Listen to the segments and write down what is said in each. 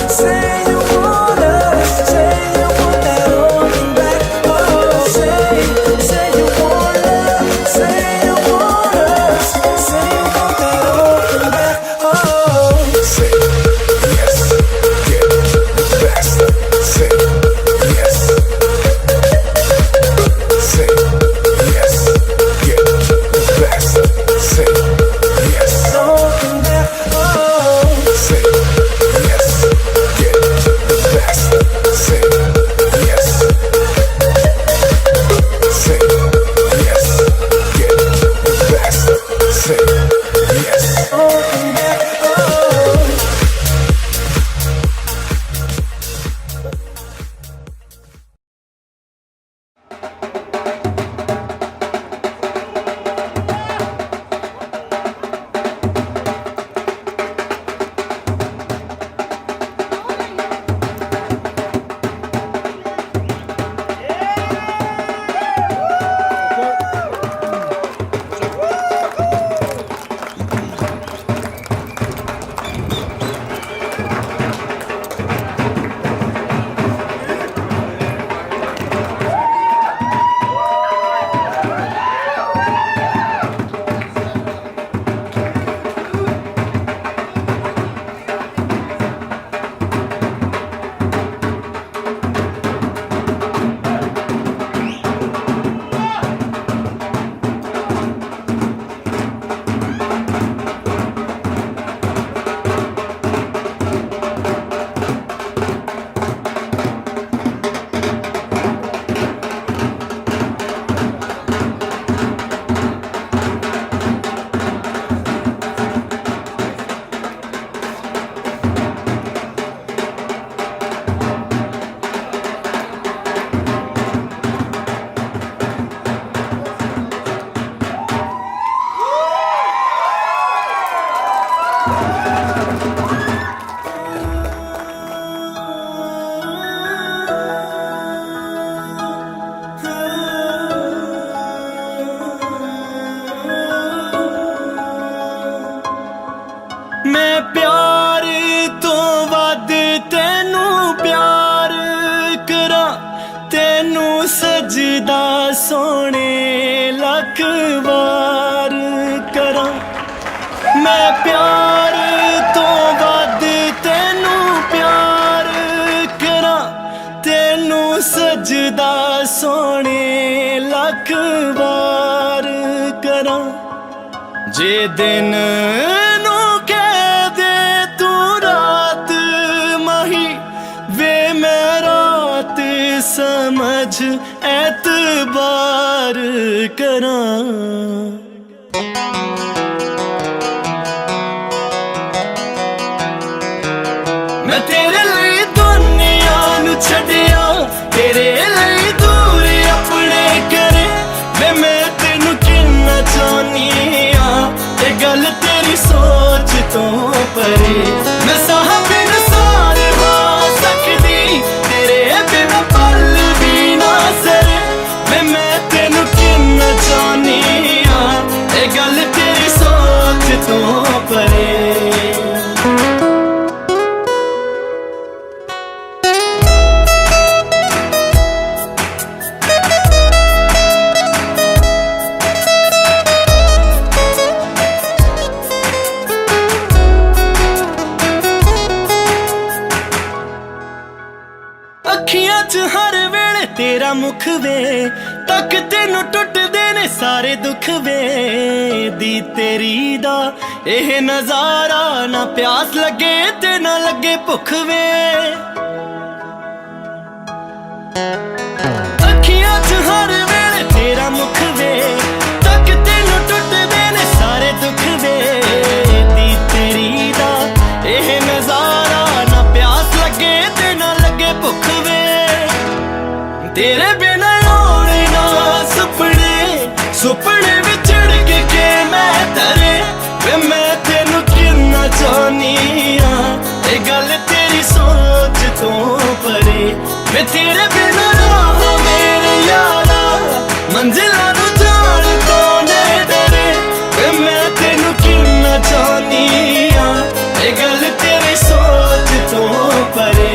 Say you wanna सोने लख वार करा मैं प्यार तो वध तेनू प्यार करा तेनू सजदा सोने लख वार करा जे दिन नू कह दे तू रात माही वे मैं रात समझ एतबार करा मैं तेरे लिए दुनिया नू छड़िया तेरे लिए दूर अपने करे वे मैं तेनू किन्ना चाहनी ये गल तेरी सोच तो परे मैं साहब बिन सारे वां सकदी तेरे बिना पल भी ना सरे मैं तेनू किन्ना चाहनी ये गल तेरी सोच तो परे अखियां च हर वेले तेरा मुख वे तक तेनू टुटदे ने सारे दुख वे दी तेरी दा एह नजारा ना प्यास लगे ते ना लगे भुख वे अखियां च हर वेले तेरा मुख वे तक तेनू टुटदे ने सारे दुख वे दी तेरी दा एह नजारा ना प्यास लगे ते ना लगे भुख वे तेरे बिना होने ना सुपने सुपने विचड़ के मैं तरे वे मैं तेनू किन्ना चाहनी ये गल तेरी सोच तो परे वे तेरे बिना राह मेरे यारा मंजिला नू जान तो ने डरे वे मैं तेनू किन्ना चाहनी ये गल तेरी सोच तो परे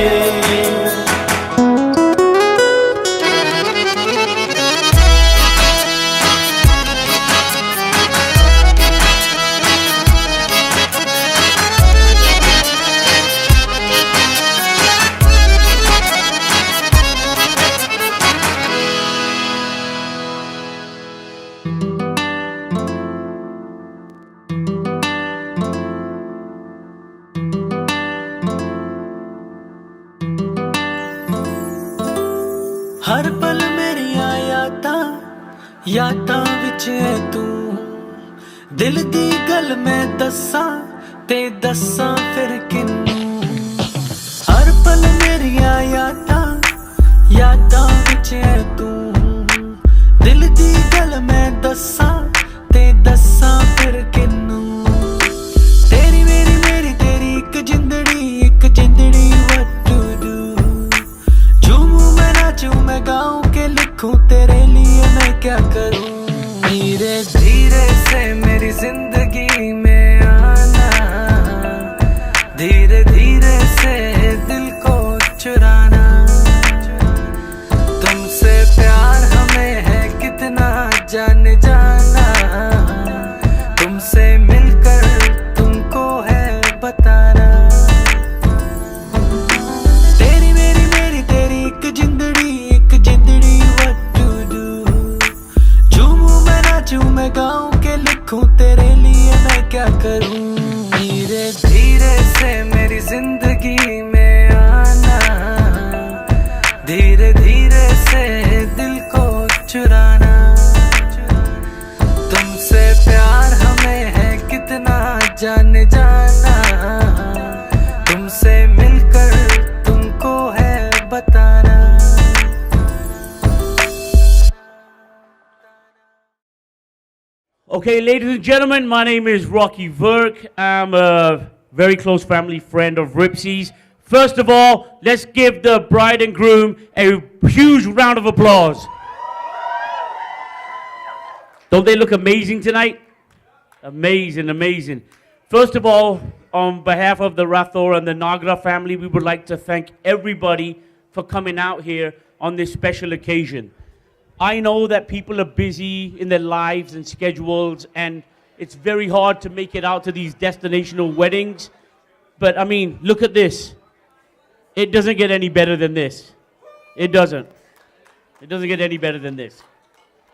हर पल मेरिया यादां विच है तू दिल दी गल मैं दस्सां ते दस्सां फिर किन्नू हर पल मेरिया यादां विच है तू दिल दी गल मैं दस्सां ते दस्सां फिर किन्नू तेरी मेरी तेरी एक जिंदड़ी what to do झूमूं मैं नाचूं मैं गाऊं के लिखूं तेरे लिए मैं क्या करूं धीरे धीरे से मेरी जिंदगी में आना धीरे धीरे से दिल को चुराना तुमसे प्यार हमें है कितना जान जाना तुमसे मिलकर तुमको है बताना तेरी मेरी तेरी एक जिंदड़ी what to do झूमूं मैं नाचूं मैं गाऊं के लिखूं तेरे लिए मैं क्या करूं धीरे धीरे से मेरी जिंदगी में आना धीरे धीरे से दिल को चुराना तुमसे प्यार हमें है कितना जान जाना तुमसे मिलकर तुमको है बताना Okay, ladies and gentlemen, my name is Rocky Verk. I'm a very close family friend of Ripsey's. First of all, let's give the bride and groom a huge round of applause. Don't they look amazing tonight? Amazing, amazing. First of all, on behalf of the Rathore and the Nagra family, we would like to thank everybody for coming out here on this special occasion. I know that people are busy in their lives and schedules, and it's very hard to make it out to these destinational weddings. But I mean, look at this. It doesn't get any better than this. It doesn't. It doesn't get any better than this.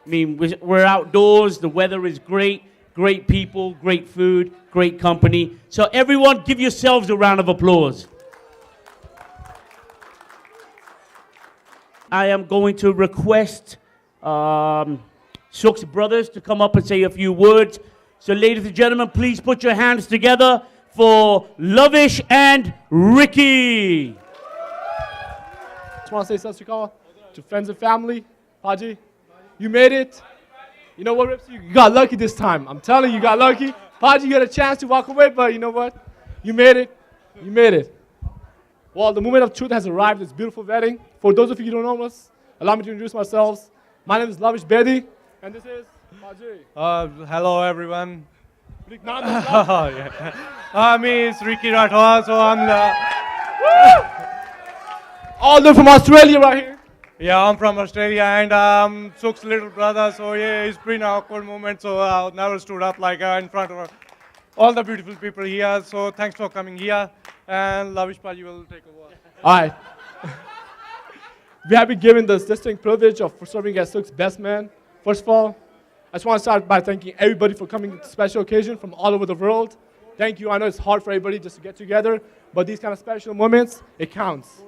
I mean, we're outdoors, the weather is great, great people, great food, great company. So everyone, give yourselves a round of applause. I am going to request Suk's brothers to come up and say a few words. So ladies and gentlemen, please put your hands together for Lavish and Ricky. Just want to say Sat Sri Akal to friends and family. Paji, you made it. You know what, Ripsy? You got lucky this time. I'm telling you, you got lucky. Paji, you had a chance to walk away, but you know what? You made it. You made it. Well, the moment of truth has arrived. This beautiful wedding. For those of you who don't know us, allow me to introduce myself. My name is Lavish Bedi, and this is Paji. Hello everyone. Oh, yeah. Me is Ricky Rathod, so I'm all the way from Australia right here. I'm from Australia and Suk's little brother. So yeah, it's been an awkward moment. So I never stood up like in front of all the beautiful people here. So thanks for coming here, and Lavish Paji will take over. All right. We have been given this distinct privilege of serving as Suk's best man. First of all, I just want to start by thanking everybody for coming to this special occasion from all over the world. Thank you. I know it's hard for everybody just to get together, but these kind of special moments, it counts.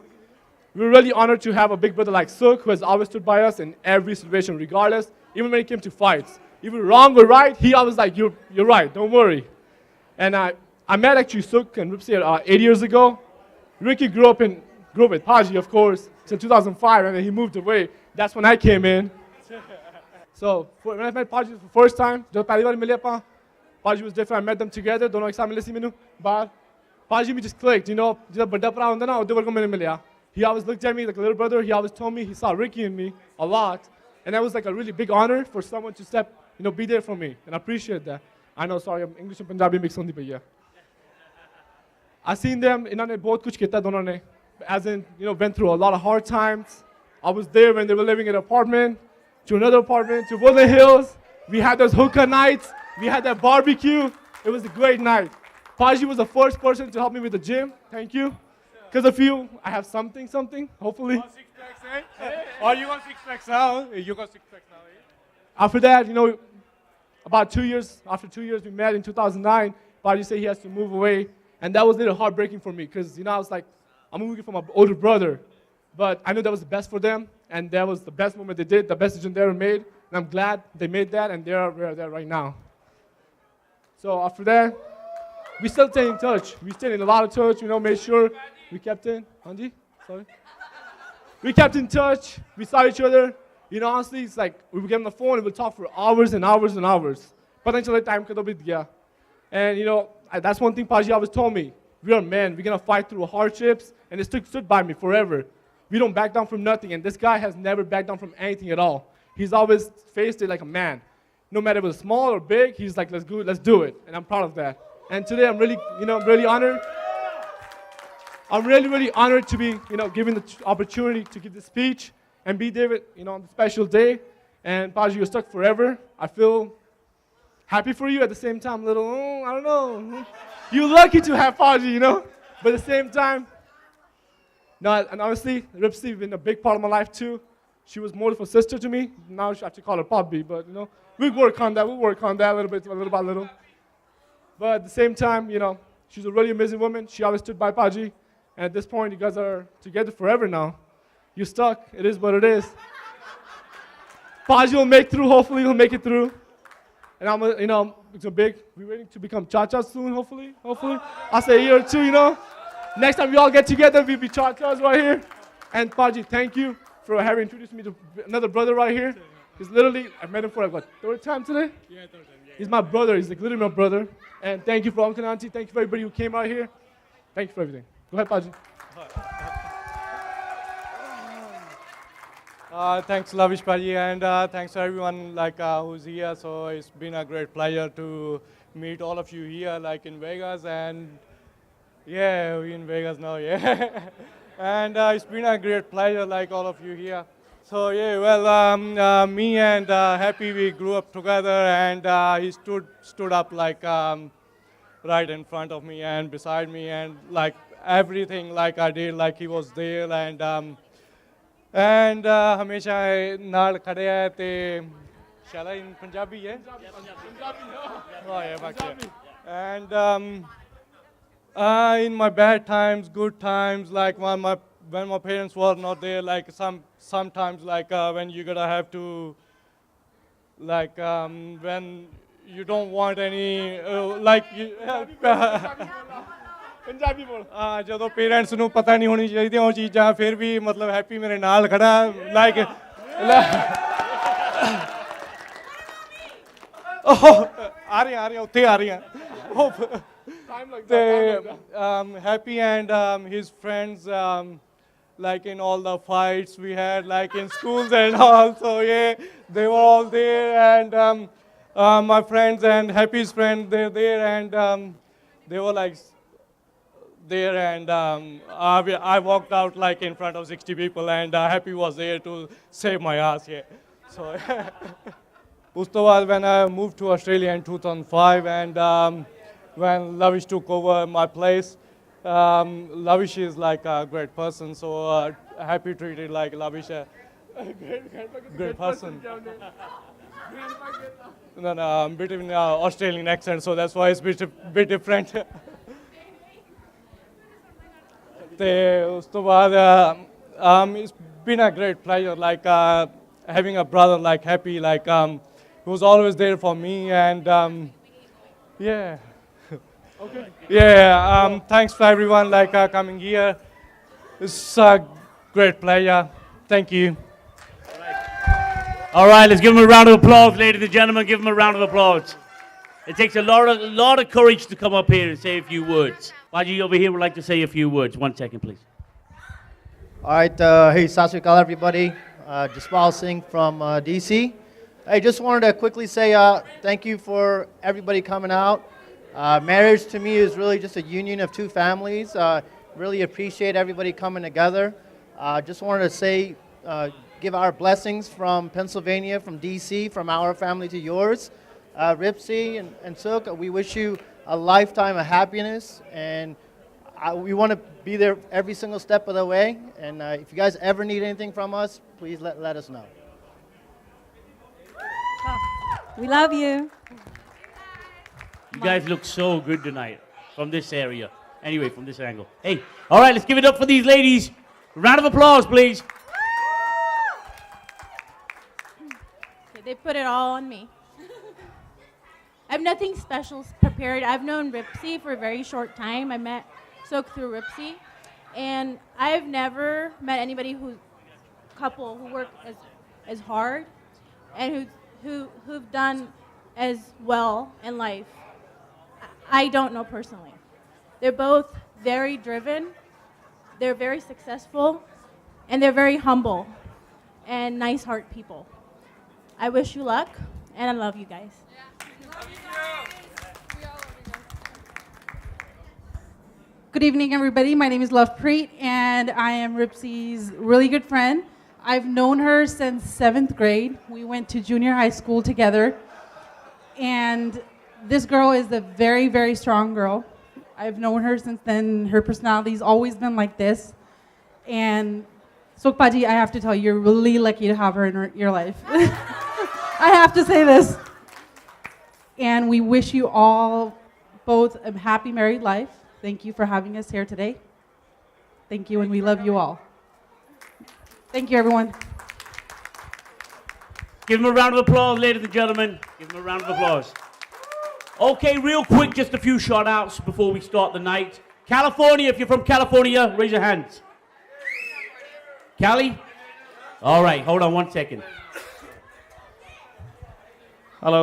We're really honored to have a big brother like Suk, who has always stood by us in every situation, regardless, even when it came to fights. Even wrong or right, he always like, you're right, don't worry. And I met actually Suk and Ripsy 8 years ago. Ricky grew up with Paji, of course, till 2005, and then he moved away. That's when I came in. So when I met Paji for the first time, Paji was different. I met them together. Dono ek saath mile si mainu bahar. Paji me just clicked, you know. Jab bada pra hunda na, udde varko maine milya. He always looked at me like a little brother. He always told me he saw Ricky in me a lot, and that was like a really big honor for someone to step, be there for me, and I appreciate that. I know, sorry, I'm English and Punjabi mix hondi pai hai. I seen them. Inhone bahut kuch kita dono ne, as in went through a lot of hard times. I was there when they were living in an apartment, to another apartment, to Woodland Hills. We had those hookah nights. We had that barbecue. It was a great night. Paji was the first person to help me with the gym. Thank you. Because of you, I have something, hopefully. You want 6 packs, eh? Or you want 6 packs now? You got 6 packs now, eh? After that, about 2 years, after 2 years we met in 2009, Paji said he has to move away. And that was a little heartbreaking for me because, I was like, I'm moving from my older brother. But I knew that was the best for them, and that was the best moment they did, the best decision they ever made. And I'm glad they made that, and they're there right now. So after that, we still stay in touch. We stayed in a lot of touch, made sure we kept in. Anji, sorry. We kept in touch. We saw each other. Honestly, it's like we would get on the phone and we'd talk for hours and hours and hours. Potentially time could be gaya. And that's one thing Paji always told me. We are men. We're gonna fight through hardships, and it stood by me forever. We don't back down from nothing, and this guy has never backed down from anything at all. He's always faced it like a man. No matter if it was small or big, he's like, let's do it, and I'm proud of that. And today I'm really, really honored. I'm really, really honored to be, given the opportunity to give this speech and be there, on the special day. And Paji, you're stuck forever. I feel happy for you at the same time, I don't know. You're lucky to have Paji, but at the same time, no, and honestly, Ripsy has been a big part of my life too. She was more of a sister to me. Now I have to call her Poppy, but we'll work on that. We'll work on that a little by little. But at the same time, she's a really amazing woman. She always stood by Paji. And at this point, you guys are together forever now. You're stuck. It is what it is. Paji will make through. Hopefully, he'll make it through. And I'm, it's a big. We're waiting to become cha-chas soon. Hopefully. I'll say a year or two. Next time we all get together, we'll be cha-chas right here. And Paji, thank you for having introduced me to another brother right here. He's literally, I met him for third time today? Yeah, third time, yeah. He's my brother. He's like literally my brother. And thank you for Uncle and Auntie. Thank you for everybody who came out here. Thank you for everything. Go ahead, Paji. Thanks, Lavish Paji, and thanks to everyone who's here. So it's been a great pleasure to meet all of you here, in Vegas, and yeah, we're in Vegas now, yeah. And it's been a great pleasure, all of you here. So yeah, well, me and Happy, we grew up together, and he stood up like right in front of me and beside me, and like everything like I did, like he was there, and हमेशा नाल खड़े है ते शाला in Punjabi है oh yeah बाकी and in my bad times, good times, like when my parents were not there, like sometimes like when you gotta have to like when you don't want any like you, Punjabi ਬੋਲ ਜਦੋਂ parents ਨੂੰ ਪਤਾ ਨਹੀਂ ਹੋਣੀ ਚਾਹੀਦੀ ਉਹ ਚੀਜ਼ਾਂ ਫਿਰ ਵੀ ਮਤਲਬ ਹੈਪੀ ਮੇਰੇ ਨਾਲ ਖੜਾ ਲਾਈਕ ਆ ਰਹੀਆਂ ਉੱਥੇ ਆ ਰਹੀਆਂ ਟਾਈਮ ਲੱਗਦਾ ਤੇ happy and his friends like in all the fights we had like in schools and all, so yeah, they were all there, and my friends and Happy's friends, they're there, and they were like there, and I walked out like in front of 60 people, and Happy was there to save my ass, yeah. So ਉਸ ਤੋਂ ਬਾਅਦ when I moved to Australia in 2005, and when Lavish took over my place, Lavish is like a great person, so Happy treated like Lavish a great person. No, I'm between Australian accent, so that's why it's bit different. ਤੇ ਉਸ ਤੋਂ ਬਾਅਦ it's been a great pleasure, like having a brother like Happy, like who was always there for me, and yeah. Okay. Yeah, thanks for everyone like coming here. It's a great pleasure. Thank you. All right, let's give him a round of applause, ladies and gentlemen. Give him a round of applause. It takes a lot of courage to come up here and say a few words. Baji over here would like to say a few words. 1 second, please. All right, hey, Sat Sri Akal, everybody. Jaspal Singh from DC. I just wanted to quickly say thank you for everybody coming out. Marriage to me is really just a union of two families. Really appreciate everybody coming together. Just wanted to say, give our blessings from Pennsylvania, from DC, from our family to yours. Ripsy and Suk, we wish you a lifetime of happiness, and we want to be there every single step of the way. And if you guys ever need anything from us, please let us know. We love you. You guys look so good tonight from this area. Anyway, from this angle. Hey, all right, let's give it up for these ladies. Round of applause, please. They put it all on me. I have nothing special prepared. I've known Ripsy for a very short time. I met Soak through Ripsy. And I've never met anybody who work as hard and who've done as well in life. I don't know personally. They're both very driven, they're very successful, and they're very humble and nice heart people. I wish you luck, and I love you guys. Good evening, everybody. My name is Lovepreet, and I am Ripsy's really good friend. I've known her since 7th grade. We went to junior high school together, and this girl is a very, very strong girl. I've known her since then. Her personality's always been like this. And Sokpaji, I have to tell you, you're really lucky to have her in your life. I have to say this. And we wish you all both a happy married life. Thank you for having us here today. Thank you, and we love you all. Thank you, everyone. Give them a round of applause, ladies and gentlemen. Give them a round of applause. Okay, real quick, just a few shout-outs before we start the night. California, if you're from California, raise your hands. Cali? All right, hold on 1 second. Hello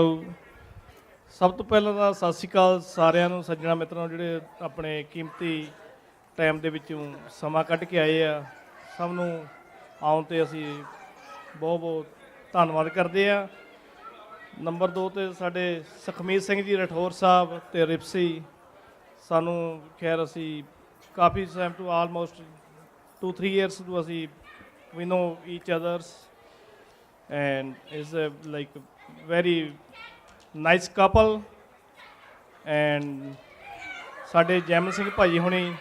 ਸਭ ਤੋਂ ਪਹਿਲਾਂ ਤਾਂ ਸਤਿ ਸ਼੍ਰੀ ਅਕਾਲ ਸਾਰਿਆਂ ਨੂੰ ਸੱਜਣਾ ਮਿੱਤਰਾਂ ਨੂੰ ਜਿਹੜੇ ਆਪਣੇ ਕੀਮਤੀ ਟਾਈਮ ਦੇ ਵਿੱਚੋਂ ਸਮਾਂ ਕੱਢ ਕੇ ਆਏ ਆ ਸਭ ਨੂੰ ਆਉਣ 'ਤੇ ਅਸੀਂ ਬਹੁਤ ਬਹੁਤ ਧੰਨਵਾਦ ਕਰਦੇ ਆ ਨੰਬਰ 2 ਤੇ ਸਾਡੇ ਸੁਖਮੀਤ ਸਿੰਘ ਜੀ ਰਠੌਰ ਸਾਹਿਬ ਅਤੇ ਰਿਪਸੀ ਸਾਨੂੰ ਖੈਰ ਅਸੀਂ ਕਾਫੀ ਟਾਈਮ ਤੋਂ ਆਲਮੋਸਟ 2-3 years ਤੋਂ ਅਸੀਂ ਵੀ ਨੋ ਈਚ others and is a like very nice couple. And ਸਾਡੇ ਜੈਮਲ ਸਿੰਘ ਭਾਜੀ ਹੁਣੀ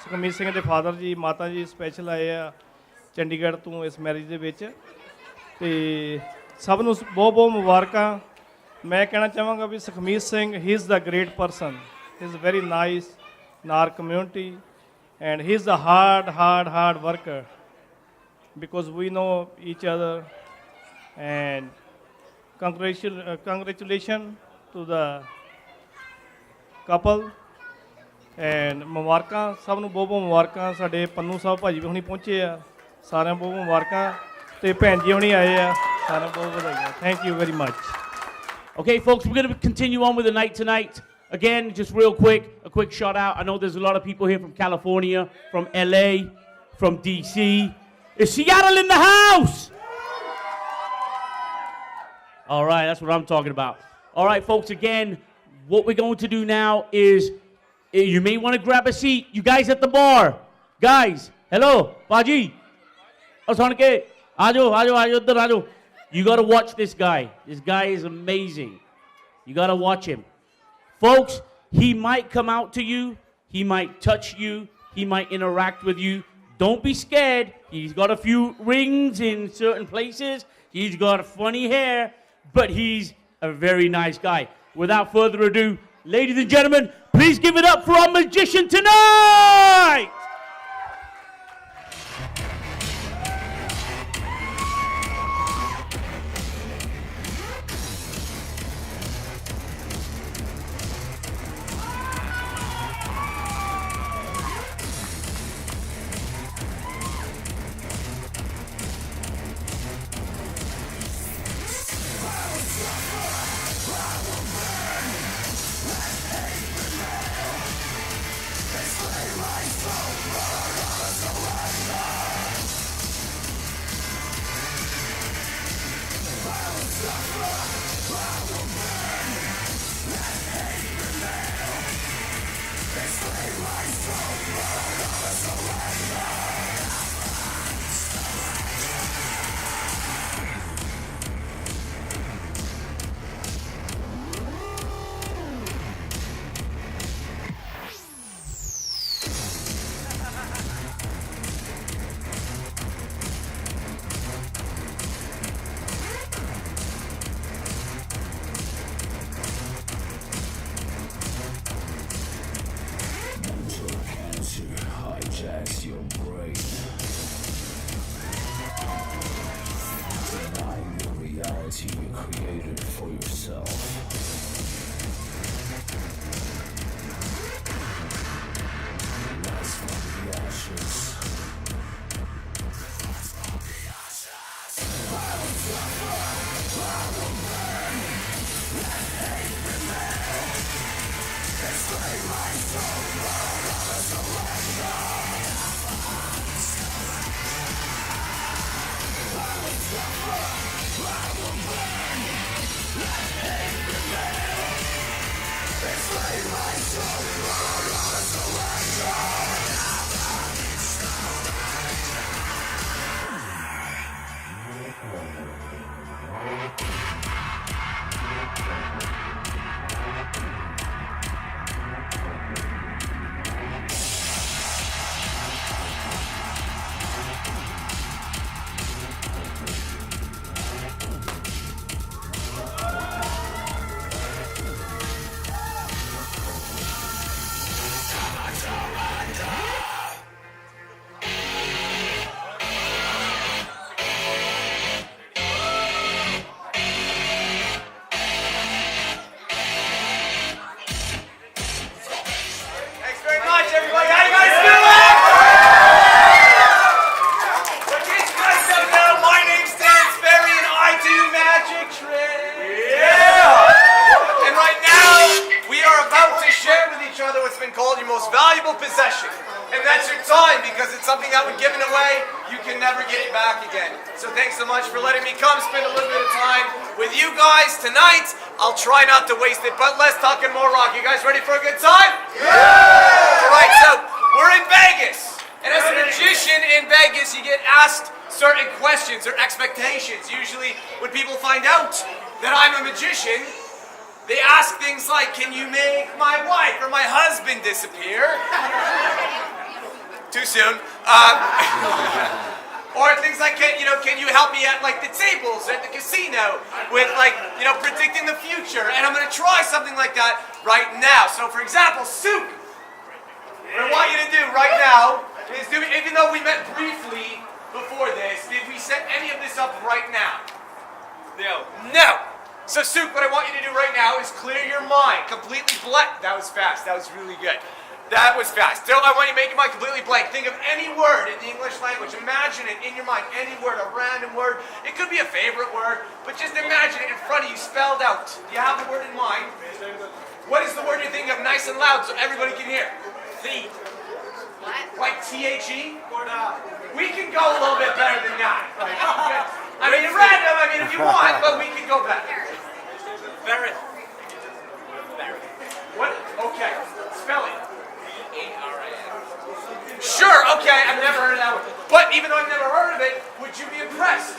ਸੁਖਮੀਤ ਸਿੰਘ ਦੇ ਫਾਦਰ ਜੀ ਮਾਤਾ ਜੀ ਸਪੈਸ਼ਲ ਆਏ ਆ ਚੰਡੀਗੜ੍ਹ ਤੋਂ ਇਸ ਮੈਰਿਜ ਦੇ ਵਿੱਚ ਤੇ ਸਭ ਨੂੰ ਬਹੁਤ ਬਹੁਤ ਮੁਬਾਰਕਾਂ। ਮੈਂ ਕਹਿਣਾ ਚਾਹਾਂਗਾ ਵੀ Sukhmeet Singh he is the great person, he is very nice in our community, and he's the hard worker, because we know each other. And congratulations to the couple, and ਮੁਬਾਰਕਾਂ ਸਭ ਨੂੰ ਬਹੁਤ ਬਹੁਤ ਮੁਬਾਰਕਾਂ। ਸਾਡੇ ਪੰਨੂ ਸਾਹਿਬ ਭਾਜੀ ਵੀ ਹੁਣੀ ਪਹੁੰਚੇ ਆ, ਸਾਰਿਆਂ ਬਹੁਤ ਮੁਬਾਰਕਾਂ ਤੇ ਭੈਣ ਜੀ ਹੁਣੀ ਆਏ ਆ, ਸਾਰਿਆਂ ਬਹੁਤ ਵਧਾਈਆਂ। Thank you very much. Okay, folks, we're going to continue on with the night tonight. Again, just real quick, a quick shout out. I know there's a lot of people here from California, from LA, from DC. Is Seattle in the house? All right, that's what I'm talking about. All right, folks, again, what we're going to do now is you may want to grab a seat. You guys at the bar. Guys, hello, Baji. Asanke, aajo. You got to watch this guy. This guy is amazing. You got to watch him. Folks, he might come out to you, he might touch you, he might interact with you. Don't be scared. He's got a few rings in certain places. He's got funny hair, but he's a very nice guy. Without further ado, ladies and gentlemen, please give it up for our magician tonight! Tonight, I'll try not to waste it, but let's talk more rock. You guys ready for a good time? Yeah! Alright, so we're in Vegas. And as a magician in Vegas, you get asked certain questions or expectations. Usually when people find out that I'm a magician, they ask things like, can you make my wife or my husband disappear? Too soon. Or things like, can you help me at like the tables at the casino with like, predicting the future? And I'm going to try something like that right now. So for example, Suk, what I want you to do right now is even though we met briefly before this, did we set any of this up right now? No. No. So Suk, what I want you to do right now is clear your mind, completely blank. That was fast. That was really good. That was fast. Still, I want you to make your mind completely blank. Think of any word in the English language. Imagine it in your mind. Any word, a random word. It could be a favorite word, but just imagine it in front of you, spelled out. Do you have the word in mind? What is the word you're thinking of nice and loud so everybody can hear? The. What? Like T-H-E? We can go a little bit better than that. I mean, random, if you want, but we can go better. Very. What? Okay. Spell it. Sure, okay, I've never heard of that one. But even though I've never heard of it, would you be impressed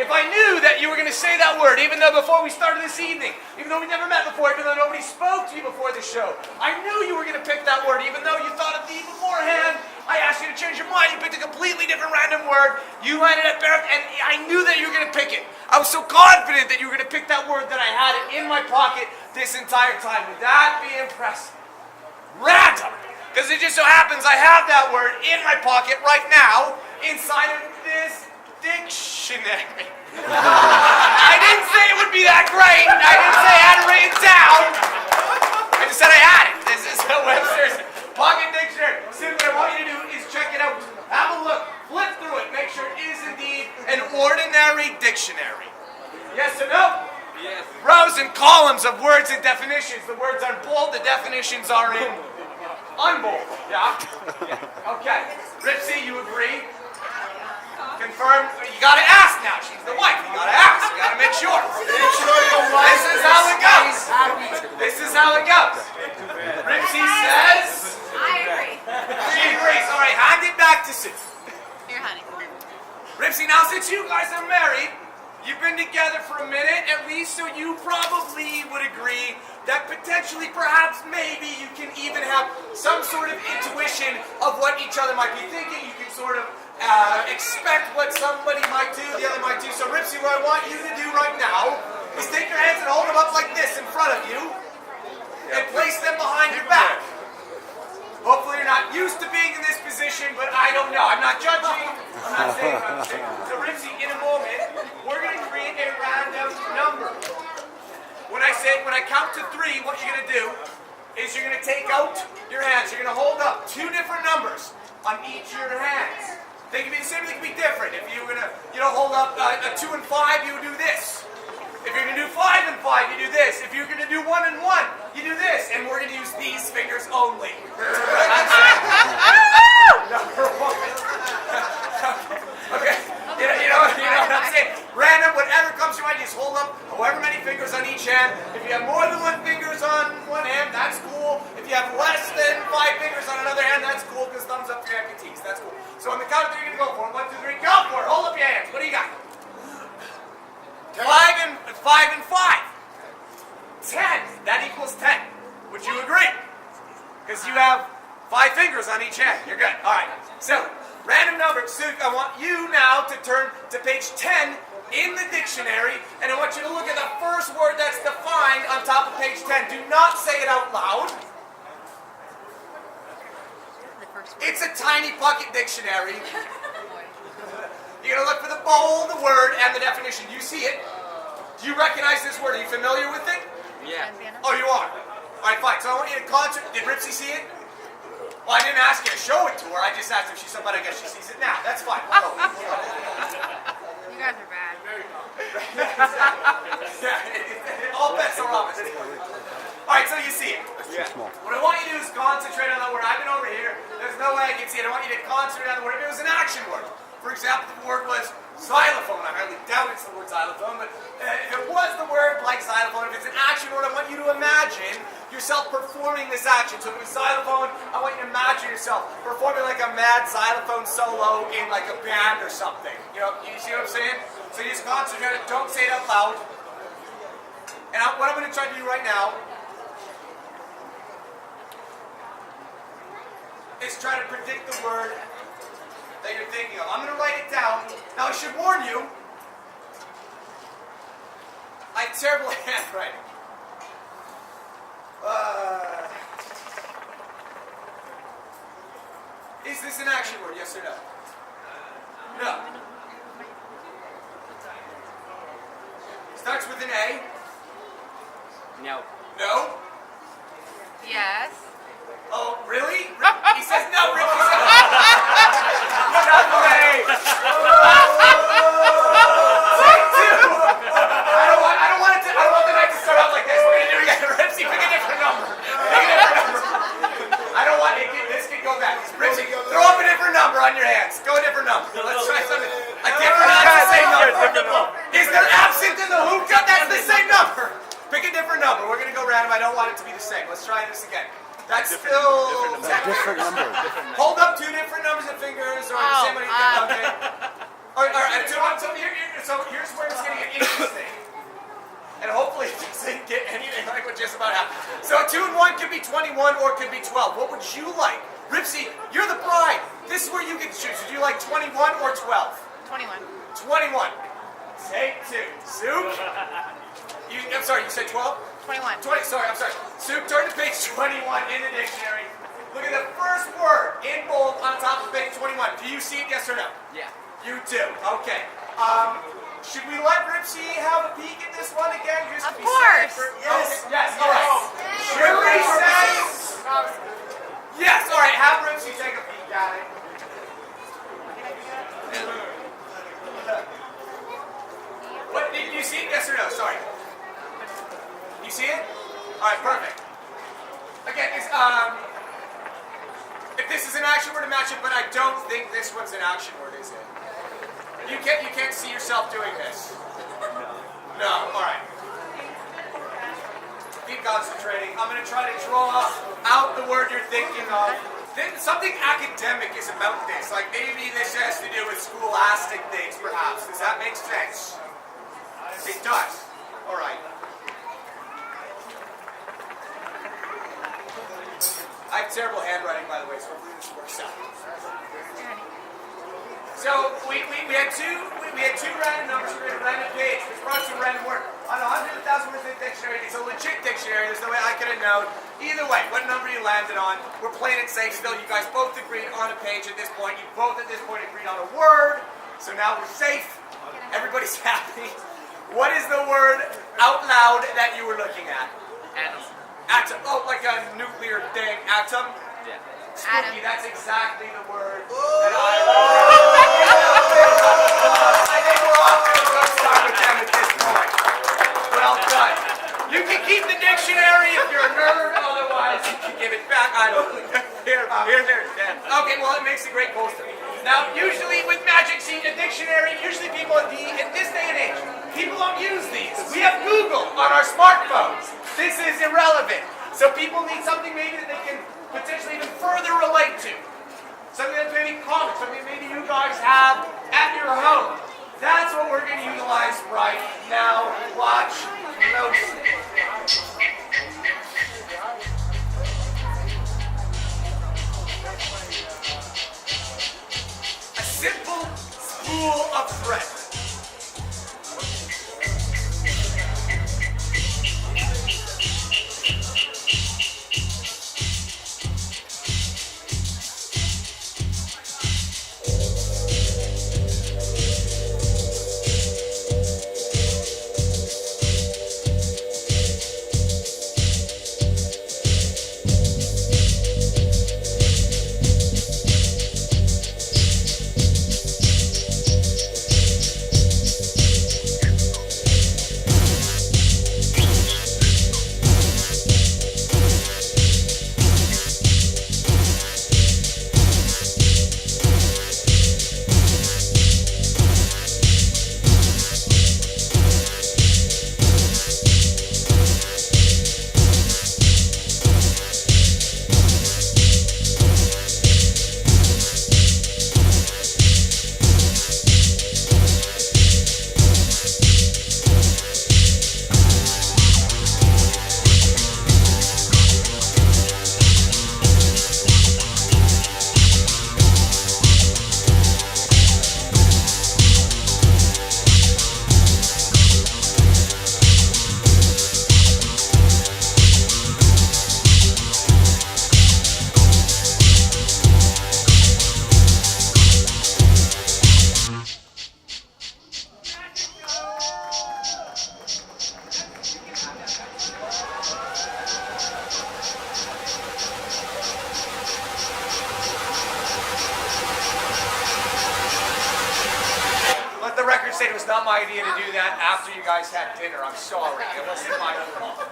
if I knew that you were going to say that word, even though before we started this evening, even though we never met before, even though nobody spoke to you before the show, I knew you were going to pick that word, even though you thought of the beforehand. I asked you to change your mind, you picked a completely different random word, you landed at Barrett, and I knew that you were going to pick it. I was so confident that you were going to pick that word that I had it in my pocket this entire time. Would that be impressive? Random! Because it just so happens I have that word in my pocket right now, inside of this dictionary. I didn't say it would be that great. I didn't say I had it written down. I just said I had it. This is a Webster's Pocket Dictionary. So what I want you to do is check it out. Have a look. Flip through it. Make sure it is indeed an ordinary dictionary. Yes or no? Yes. Rows and columns of words and definitions. The words are bold. The definitions are in unbold. Yeah? Okay. Ripsy, you agree? Confirm. You gotta ask now. She's the wife. You gotta ask. You gotta make sure. This is how it goes. This is how it goes. Ripsy says. I agree. She agrees. All right. Hand it back to Sue. Here, honey. Ripsy, now since you guys are married, you've been together for a minute at least, so you probably would agree that potentially, perhaps, maybe you can even have some sort of intuition of what each other might be thinking. You can sort of expect what somebody might do, the other might do. So Ripsy, what I want you to do right now is take your hands and hold them up like this in front of you and place them behind your back. Hopefully you're not used to being in this position, but I don't know. I'm not judging. I'm not saying what I'm saying. So Ripsy, in a moment, we're going to create a random number. When I count to 3, what you're going to do is you're going to take out your hands. You're going to hold up 2 different numbers on each of your hands. They can be the same, they can be different. If you're going to, hold up a 2 and 5, you do this. If you're going to do 5 and 5, you do this. If you're going to do 1 and 1, you do this. And we're going to use these fingers only. Number 1. Okay. You know what I'm saying? Random, whatever comes to your mind, you just hold up however many fingers on each hand. If you have more than 1 fingers on one hand, that's cool. If you have less than 5 fingers on another hand, that's cool, because thumbs up for your amputees. That's cool. So on the count of 3, you're going to go for it. 1, 2, 3, go for it. Hold up your hands. What do you got? 5 and 5. 10. That equals 10. Would you agree? Because you have 5 fingers on each hand. You're good. All right. So, random number. So I want you now to turn to page 10 in the dictionary, and I want you to look at the first word that's defined on top of page 10. Do not say it out loud. It's a tiny pocket dictionary. You're going to look for the bold, the word, and the definition. You see it. Do you recognize this word? Are you familiar with it? Yeah. Oh, you are? All right, fine. So I want you to concentrate. Did Ripsy see it? Well, I didn't ask you to show it to her. I just asked if she saw it, but I guess she sees it now. That's fine. We'll go. You guys are bad. All bets are off. All right, so you see it. Yeah. What I want you to do is concentrate on that word. I've been over here. There's no way I can see it. I want you to concentrate on the word. If it was an action word, for example, the word was Xylophone. I highly doubt it's the word xylophone, but if it was the word like xylophone, if it's an action word, I want you to imagine yourself performing this action. So if it's xylophone, I want you to imagine yourself performing like a mad xylophone solo in like a band or something. You know, you see what I'm saying? So you just concentrate, don't say it out loud. And what I'm going to try to do right now is try to predict the word that you're thinking of. I'm going to write it down. Now I should warn you, I have terrible handwriting. Is this an action word, yes or no? No. Starts with an A. No. No? Yes. Oh, really? He says no, Rick. He says definitely. Take two. I don't want the night to start out like this. We're gonna do it again. Ripsy, pick a different number. Pick a different number. I don't want it. This can go back. Ripsy, throw up a different number on your hands. Go a different number. Let's try something. A different number. The same number. Is there absinthe in the hookah? That's the same number. Pick a different number. We're gonna go random. I don't want it to be the same. Let's try this again. That's still Different number. Hold up two different numbers of fingers or the same one. Okay. All right. So here's where it's going to get interesting. And hopefully it doesn't get anything like what just about happened. So 2 and 1 could be 21 or it could be 12. What would you like? Ripsy, you're the bride. This is where you get to choose. Would you like 21 or 12? 21. 21. Take 2. Zook. I'm sorry, you said 12? 21. 20, sorry, I'm sorry. Zook, turn to page 21 in the dictionary. Look at the first word in bold on top of page 21. Do you see it, yes or no? Yeah. You do. Okay. Should we let Ripsy have a peek at this one again? Just Of to be course. safe? Yes. Yes. All right. Shirley says yes. All right. Have Ripsy take a peek at it. What did you see it? Yes or no? Sorry. You see it? All right. Perfect. Again, if this is an action word to match it, but I don't think this one's an action word, is it? You can't see yourself doing this. No. All right. Keep concentrating. I'm going to try to draw out the word you're thinking of. Something academic is about this. Like maybe this has to do with scholastic things, perhaps. Does that make sense? It does. All right. I have terrible handwriting, by the way, so hopefully this works out. So we had two random numbers. We had a random page. This brought us to a random word. On 100,000 words in the dictionary, it's a legit dictionary. There's no way I could have known. Either way, what number you landed on, we're playing it safe still. You guys both agreed on a page at this point. You both at this point agreed on a word. So now we're safe. Everybody's happy. What is the word out loud that you were looking at? Atom. Atom. Oh, like a nuclear thing. Atom? Yeah. Spooky, that's exactly the word that I think we're off to a good start with them at this point. Well done. You can keep the dictionary if you're a nerd, otherwise you can give it back. I don't know. Here, Dan. Okay, well, it makes a great poster. Now, usually with Magic Seed, a dictionary, usually people in this day and age, people don't use these. We have Google on our smartphones. This is irrelevant. So people need something maybe that they can potentially even further relate to. Something that's maybe common, something maybe you guys have at your home. That's what we're going to utilize right now. Watch closely. A simple spool of thread. said it was not my idea to do that after you guys had dinner. I'm sorry. It wasn't my fault.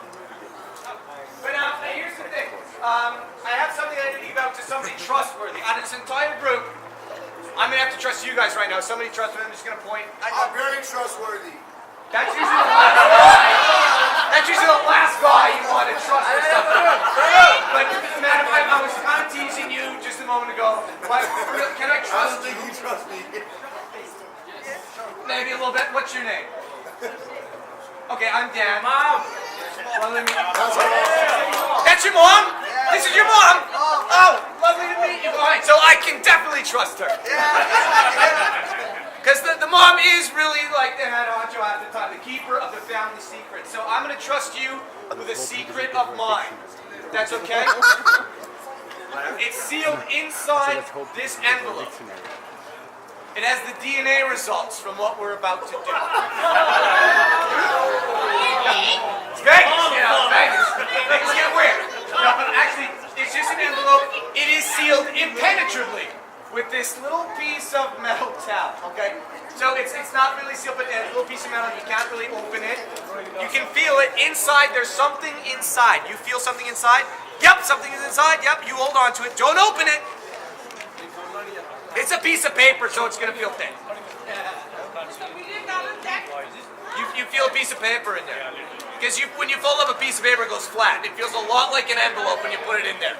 But here's the thing. I have something I need to give out to somebody trustworthy. Out of this entire group, I'm going to have to trust you guys right now. Somebody trustworthy, I'm just going to point. I'm very trustworthy. That's usually the last guy. That's usually the last guy you want to trust with something. But man, I was kind of teasing you just a moment ago. But can I trust you? You trust me. Maybe a little bit. What's your name? Okay, I'm Dan. Mom. That's your mom? This is your mom? Oh, lovely to meet you. All right, so I can definitely trust her. Because the mom is really like the head honcho at the time, the keeper of the family secret. So I'm going to trust you with a secret of mine. That's okay? It's sealed inside this envelope. It has the DNA results from what we're about to do. Vegas, you know, Vegas. Things get weird. No, but actually, it's just an envelope. It is sealed impenetrably with this little piece of metal tab, okay? So it's not really sealed, but a little piece of metal, you can't really open it. You can feel it inside. There's something inside. You feel something inside? Yep, something is inside. Yep, you hold on to it. Don't open it. It's a piece of paper, so it's going to feel thin. You feel a piece of paper in there. Because when you fold up a piece of paper, it goes flat. It feels a lot like an envelope when you put it in there.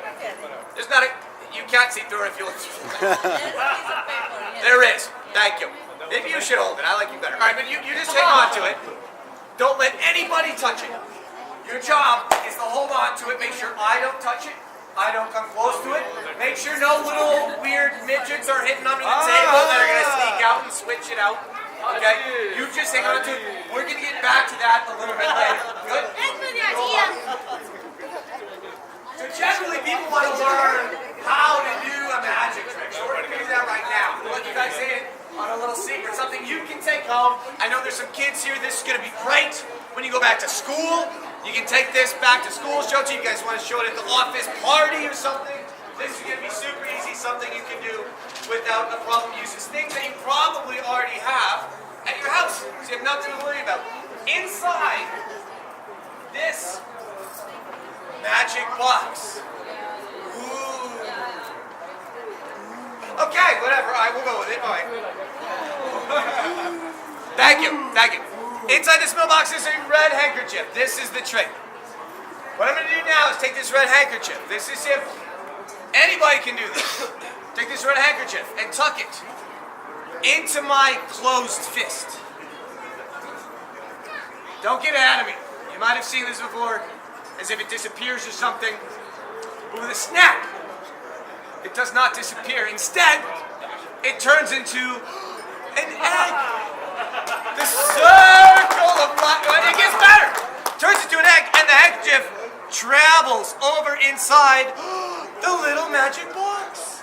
There's not a... You can't see through it if you look through it. There is. Thank you. Maybe you should hold it. I like you better. All right, but you just hang on to it. Don't let anybody touch it. Your job is to hold on to it. Make sure I don't touch it. I don't come close to it. Make sure no little weird midgets are hitting under the table that are going to sneak out and switch it out. Okay? You just hang on to it. We're going to get back to that a little bit later. Good? So generally people want to learn how to do a magic trick. So we're going to do that right now. We'll let you guys in on a little secret, something you can take home. I know there's some kids here. This is going to be great when you go back to school. You can take this back to school, show it to you. You guys want to show it at the office party or something? This is going to be super easy, something you can do without a problem. Uses things that you probably already have at your house, so you have nothing to worry about. Inside this magic box. Ooh. Okay, whatever. All right, we'll go with it. All right. Thank you. Thank you. Inside this mailbox is a red handkerchief. This is the trick. What I'm going to do now is take this red handkerchief. This is simple. Anybody can do this. Take this red handkerchief and tuck it into my closed fist. Don't get ahead of me. You might have seen this before, as if it disappears or something. But with a snap, it does not disappear. Instead, it turns into an egg. The circle of life, it gets better. Turns into an egg, and the handkerchief travels over inside the little magic box.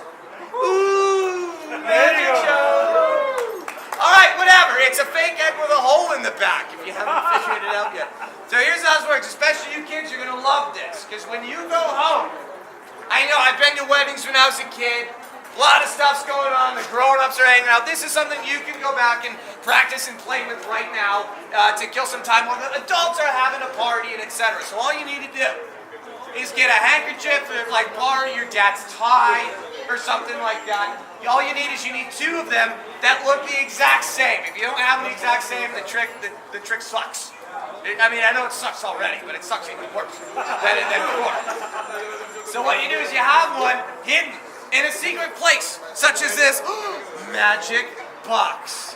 Ooh, magic show. All right, whatever. It's a fake egg with a hole in the back, if you haven't figured it out yet. So here's how this works. Especially you kids, you're going to love this. Because when you go home, I know I've been to weddings when I was a kid. A lot of stuff's going on. The grown-ups are hanging out. This is something you can go back and practice and play with right now to kill some time while the adults are having a party and etc. So all you need to do is get a handkerchief or like borrow your dad's tie or something like that. All you need is you need two of them that look the exact same. If you don't have them the exact same, the trick sucks. I mean, I know it sucks already, but it sucks even worse than before. So what you do is you have one hidden in a secret place, such as this magic box.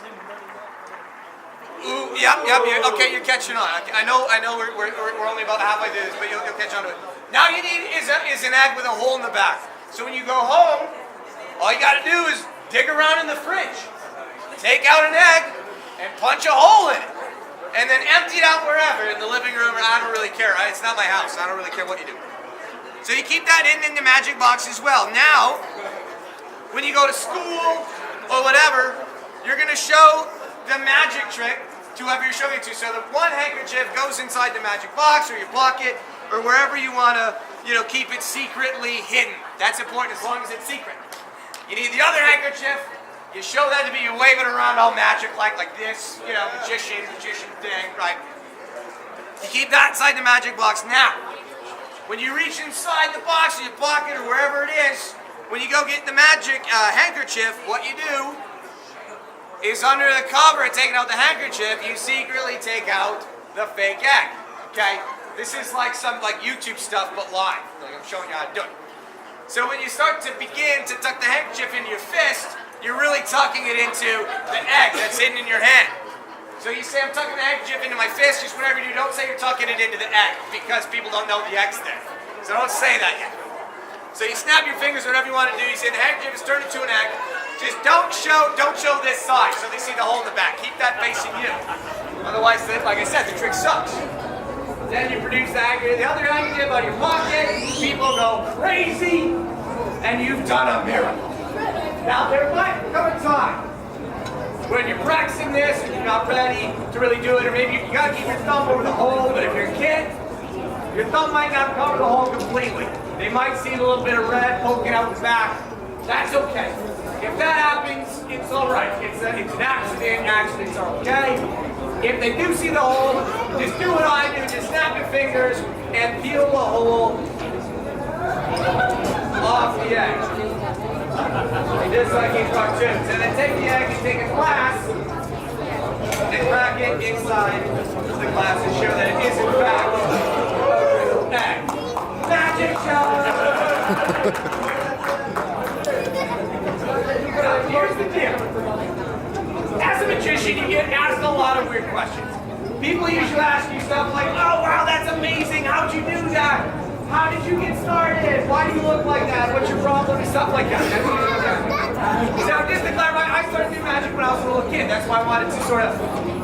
Ooh, yep. Okay, you're catching on. I know. We're only about halfway through this, but you'll catch on to it. Now you need is an egg with a hole in the back. So when you go home, all you got to do is dig around in the fridge, take out an egg, and punch a hole in it, and then empty it out wherever in the living room. Or I don't really care. It's not my house. I don't really care what you do. So you keep that in the magic box as well. Now, when you go to school or whatever, you're going to show the magic trick to whoever you're showing it to. So the one handkerchief goes inside the magic box or your pocket or wherever you want to, keep it secretly hidden. That's important as long as it's secret. You need the other handkerchief You show that to me, you wave it around all magic like this, you know, magician thing, right? You keep that inside the magic box. Now, when you reach inside the box in your pocket or wherever it is, when you go get the magic handkerchief, what you do is under the cover of taking out the handkerchief, you secretly take out the fake egg, okay? This is like some YouTube stuff, but live. Like I'm showing you how to do it. So when you start to begin to tuck the handkerchief into your fist, you're really tucking it into the egg that's hidden in your hand. So you say, I'm tucking the handkerchief into my fist, just whatever you do, don't say you're tucking it into the egg, because people don't know the egg's there. So don't say that yet. So you snap your fingers, whatever you want to do, you say the handkerchief is turned into an egg, just don't show this side, so they see the hole in the back. Keep that facing you. Otherwise, like I said, the trick sucks. Then you produce the other handkerchief out of your pocket, people go crazy, and you've done a miracle. Now there might come a time when you're practicing this and you're not ready to really do it, or maybe you gotta keep your thumb over the hole, but if you're a kid, your thumb might not cover the hole completely. They might see a little bit of red poking out the back. That's okay. If that happens, it's all right. It's an accident. Accidents are okay. If they do see the hole, just do what I do. Just snap your fingers and peel the hole off the egg. Just like in cartoons. And then take the egg and take a glass and crack it inside the glass to show that it is in fact an egg. Magic show! Now, here's the deal. As a magician, you get asked a lot of weird questions. People usually ask you stuff like, oh wow, that's amazing, how'd you do that? How did you get started? Why do you look like that? What's your problem? And stuff like that. That's what you Now, just to clarify, I started doing magic when I was a little kid. That's why I wanted to sort of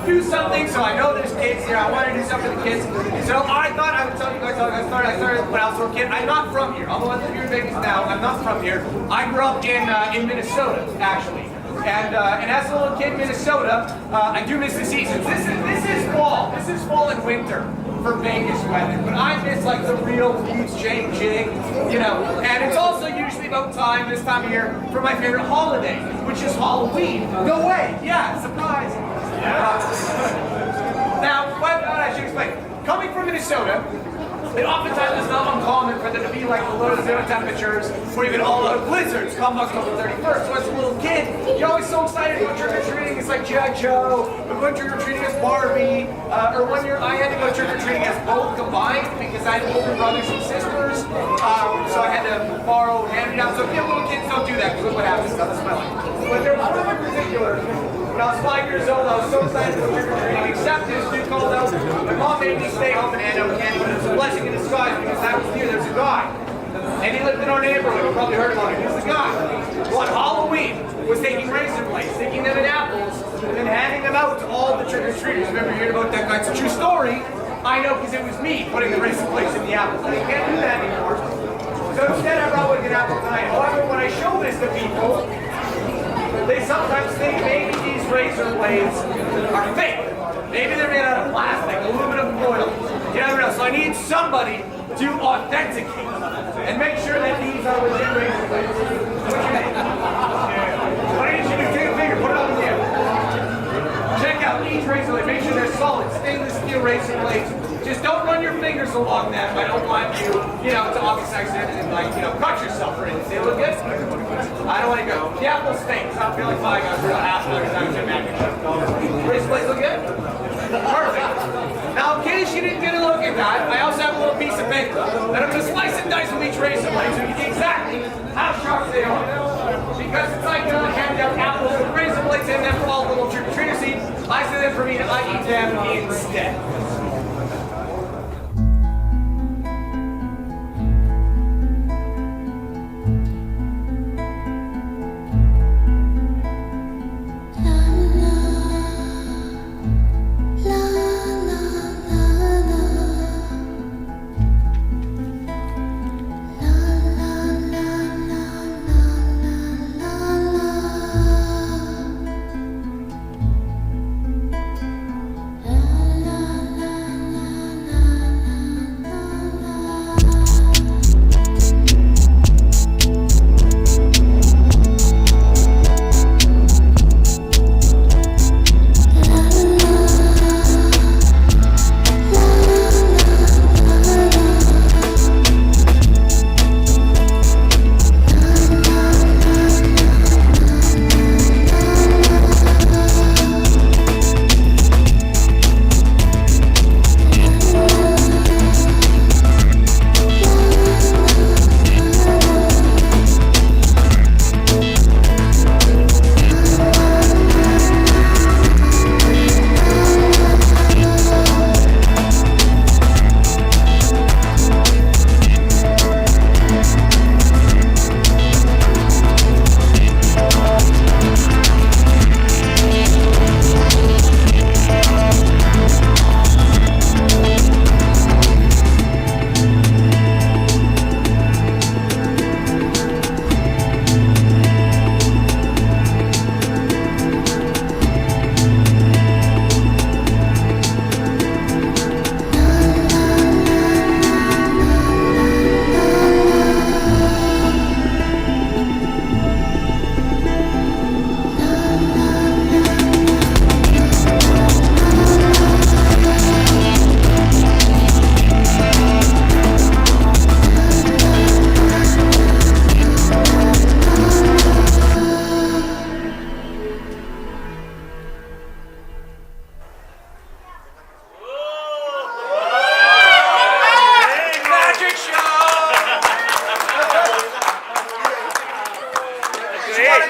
do something. So I know there's kids here. I wanted to do something for the kids. So I thought I would tell you guys how I started when I was a little kid. I'm not from here. Although I live here in Vegas now, I'm not from here. I grew up in Minnesota, actually. And as a little kid in Minnesota, I do miss the seasons. This is fall. This is fall and winter for Vegas weather. But I miss like the real leaves changing, you know. And it's also usually about this time of year, for my favorite holiday, which is Halloween. No way. Yeah, surprise. Now, what I should explain. Coming from Minnesota, it oftentimes is not uncommon for there to be like below zero temperatures or even all-out blizzards come October 31st. So as a little kid, you're always so excited to go trick-or-treating. It's like G.I. Joe, we went trick-or-treating as Barbie, or one year I had to go trick-or-treating as both combined because I had older brothers and sisters, so I had to borrow hand-me-downs. So if you have little kids, don't do that because look what happens. That's my life. But there was one in particular. When I was 5 years old, I was so excited to go trick-or-treating, except this dude called out. My mom made me stay home and hand out candy, but it was a blessing in disguise because that was near. There's a guy. And he lived in our neighborhood. You probably heard about him. He's the guy who on Halloween was taking raisin plates, sticking them in apples, and then handing them out to all the trick-or-treaters. Remember hearing about that guy? It's a true story. I know because it was me putting the raisin plates in the apples. And you can't do that anymore. So instead, I brought with an apple tonight. However, when I show this to people, they sometimes think maybe these razor blades are fake. Maybe they're made out of plastic, aluminum foil. You never know. So I need somebody to authenticate and make sure that these are legit razor blades. What's your name? What I need you to do, take a finger, put it on the nail. Check out each razor blade. Make sure they're solid, stainless steel razor blades. Just don't run your fingers along them. I don't want you, to obvious accident and cut yourself or anything. They look good? I don't want to go. The apple stinks. I don't feel like buying a real apple every time you magic. Razor blades look good? Perfect. Now, in case you didn't get a look at that, I also have a little piece of paper that I'm going to slice and dice with each razor blade so you can see exactly how sharp they are. Because it's like handing out apples with razor blades in them for all little trick-or-treaters eat. I say them for me, and I eat them instead. La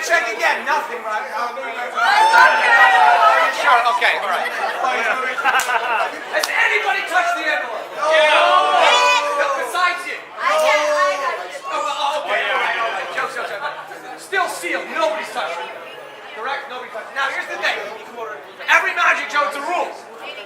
check again. Nothing, right? Are you sure? Okay, all right. Has anybody touched the envelope? No, besides you. Okay, all right. Joke. Still sealed. Nobody's touched it. Correct? Nobody's touched it. Now, here's the thing. Every magic show, it's a rule.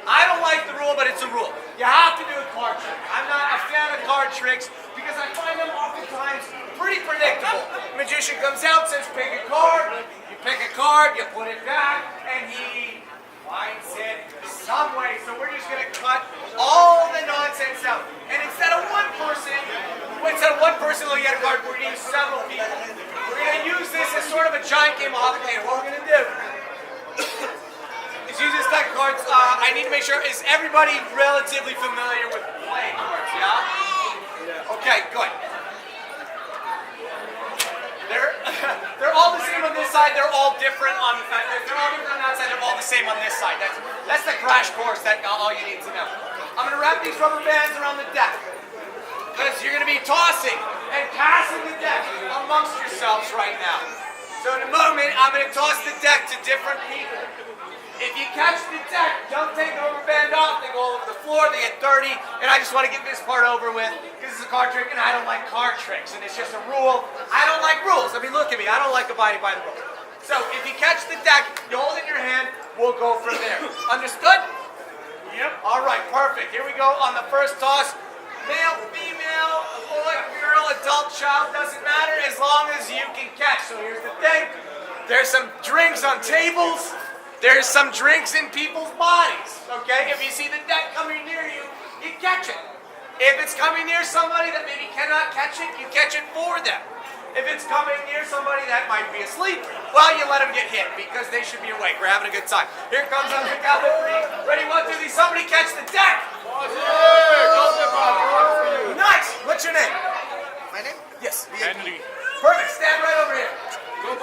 I don't like the rule, but it's a rule. You have to do a card trick. I'm not a fan of card tricks because I find them oftentimes pretty predictable. Magician comes out, says pick a card. You pick a card, you put it back, and he finds it some way. So we're just going to cut all the nonsense out. And instead of one person looking at a card, we're going to use several people. We're going to use this as sort of a giant game of Hoppening. What we're going to do is use this deck of cards. I need to make sure, is everybody relatively familiar with playing cards, yeah? Okay, good. They're all the same on this side, they're all different on that side, they're all the same on this side. That's the crash course, that's all you need to know. I'm going to wrap these rubber bands around the deck because you're going to be tossing and passing the deck amongst yourselves right now. So in a moment, I'm going to toss the deck to different people. If you catch the deck, don't take the rubber band off. They go all over the floor, they get dirty, and I just want to get this part over with because it's a card trick, and I don't like card tricks, and it's just a rule. I don't like rules. I mean, look at me. I don't like abiding by the rules. So if you catch the deck, you hold it in your hand, we'll go from there. Understood? Yep. All right, perfect. Here we go on the first toss. Male, female, boy, girl, adult, child, doesn't matter as long as you can catch. So here's the thing. There's some drinks on tables. There's some drinks in people's bodies, okay? If you see the deck coming near you, you catch it. If it's coming near somebody that maybe cannot catch it, you catch it for them. If it's coming near somebody that might be asleep, well, you let them get hit because they should be awake. We're having a good time. Here comes on the count of three. Ready, 1, 2, 3. Somebody catch the deck. Nice. What's your name? My name? Yes. Henry. Perfect. Stand right over here. Go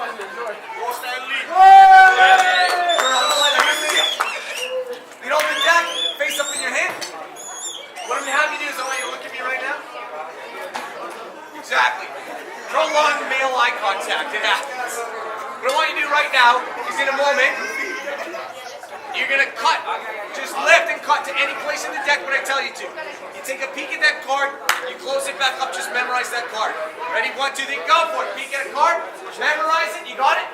Stanley. You know the deck, face up in your hand. What I'm going to have you do is I want you to look at me right now. Exactly. Prolonged male eye contact. It happens. What I want you to do right now is in a moment, you're going to cut. Just lift and cut to any place in the deck when I tell you to. You take a peek at that card, you close it back up, just memorize that card. Ready? 1, 2, 3, go for it. Peek at a card, memorize it, you got it?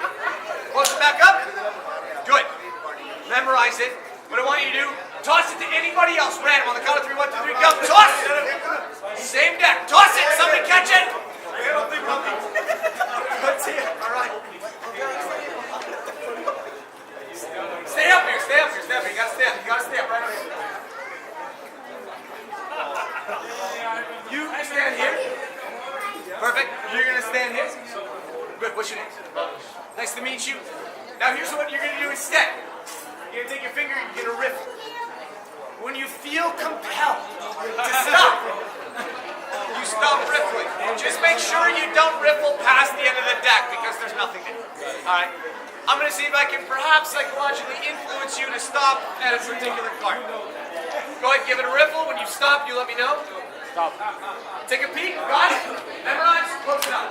Close it back up. Good. Memorize it. What I want you to do, toss it to anybody else, random. On the count of 3, 1, 2, 3, go. Toss it. Same deck. Toss it. Somebody catch it. Let's see it. All right. Stay up here. Stay up here. Stay up here. You gotta stay up. You gotta stay up right over here. You stand here. Perfect. You're gonna stand here. Good. What's your name? Nice to meet you. Now here's what you're gonna do instead. You're gonna take your finger and you're gonna riffle. When you feel compelled to stop, you stop riffling. Just make sure you don't riffle past the end of the deck because there's nothing there. Alright? I'm gonna see if I can perhaps psychologically influence you to stop at a particular card. Go ahead, give it a riffle. When you stop, you let me know. Stop. Take a peek. Got it? Memorize. Close it up.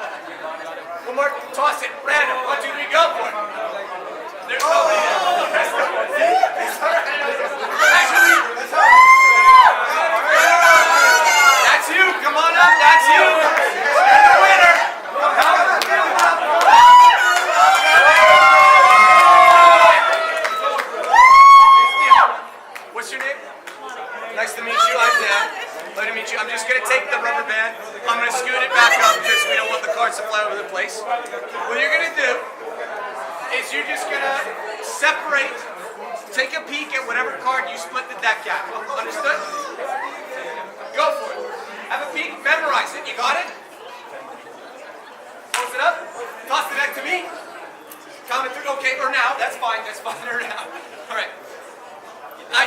One more. Toss it. Random. 1, 2, 3. Go for it. There's nobody there. Actually, that's you. Come on up. That's you. You're the winner. What's your name? Nice to meet you. I'm Dan. Glad to meet you. I'm just going to take the rubber band. I'm going to scoot it back up because we don't want the cards to fly over the place. What you're going to do is you're just going to separate, take a peek at whatever card you split the deck at. Understood? Go for it. Have a peek, memorize it. You got it? Close it up. Toss the deck to me. Count it through. Okay, or now. That's fine. That's fine. Or now. All right.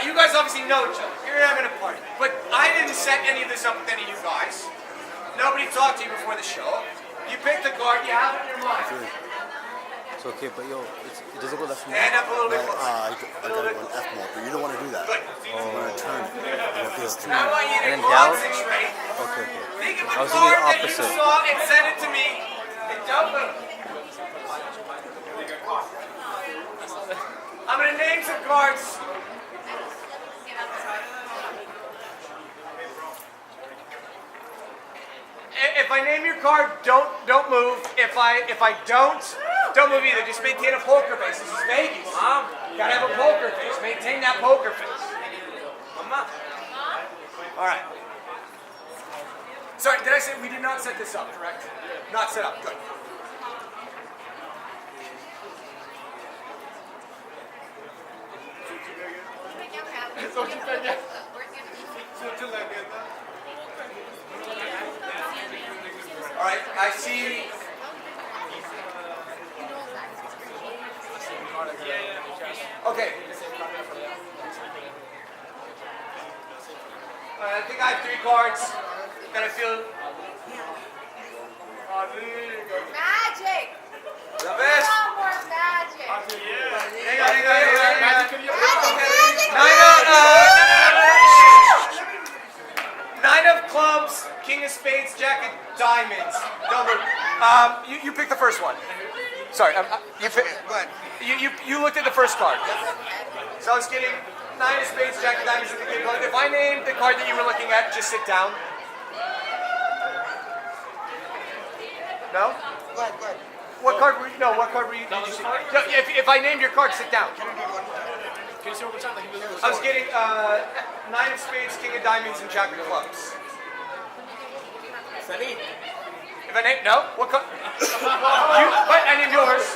You guys obviously know each other. You're having a party. But I didn't set any of this up with any of you guys. Nobody talked to you before the show. You picked the card. You have it in your mind. It's okay, but yo, it doesn't go left from Stand up a little bit closer. I gotta go F mode, but you don't want to do that. Good. I'm gonna turn. Now I want you to and then down. concentrate. Okay. Think of I a was thinking card that you opposite. saw and send it to me. And don't move. I'm gonna name some cards. If I name your card, don't move. If I don't move either. Just maintain a poker face. This is Vegas. Gotta have a poker face. Maintain that poker face. All right. Sorry, did I say we did not set this up, correct? Not set up, good. All right, I see. Okay. I think I have 3 cards. Gotta feel. Magic. The best. More magic. Hang on. Nine of clubs, king of spades, jack of diamonds. Double. You pick the first one. Sorry, you looked at the first card. So I was getting 9 of spades, jack of diamonds. If I named the card that you were looking at, just sit down. No? Go ahead. What card were you? No, what card were you? Did you see? No, if I named your card, sit down. Can you see what we're talking about? I was getting 9 of spades, king of diamonds, and jack of clubs. Sunny. If I name no, what card? But I named yours.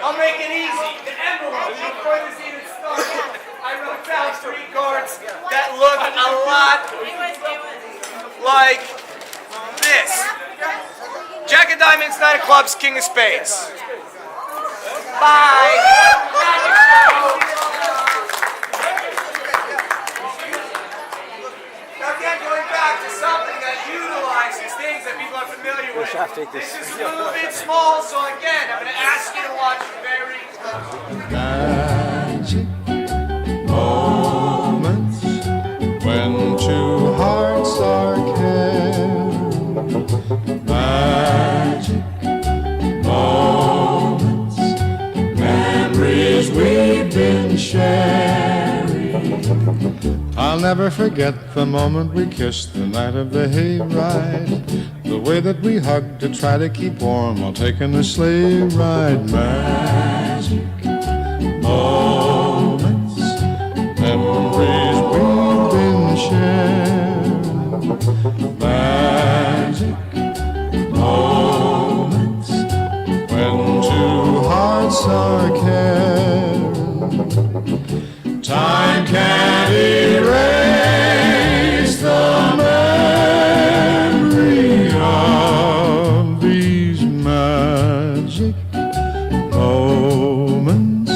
I'll make it easy. The envelope before this even started. I wrote down 3 cards that look a lot like this. Jack of diamonds, 9 of clubs, king of spades. Bye. Now again, going back to something that utilizes things that people are familiar with. This is a little bit small, so again, I'm going to ask you to watch very closely. Magic moments when 2 hearts are caring. Magic moments, memories we've been sharing. I'll never forget the moment we kissed the night of the hayride. The way that we hugged to try to keep warm while taking a sleigh ride. Magic moments, memories we've been sharing. Magic moments when 2 hearts are caring. Time can't erase the memory of these magic moments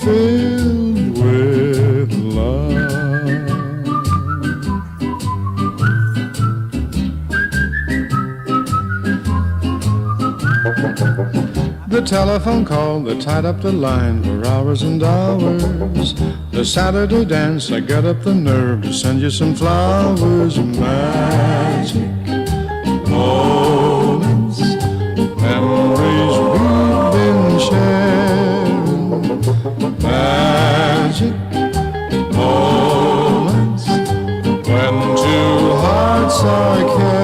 filled with love. The telephone call that tied up the line for hours and hours. The Saturday dance, I got up the nerve to send you some flowers. Magic moments, memories we've been sharing. Magic moments when 2 hearts are caring.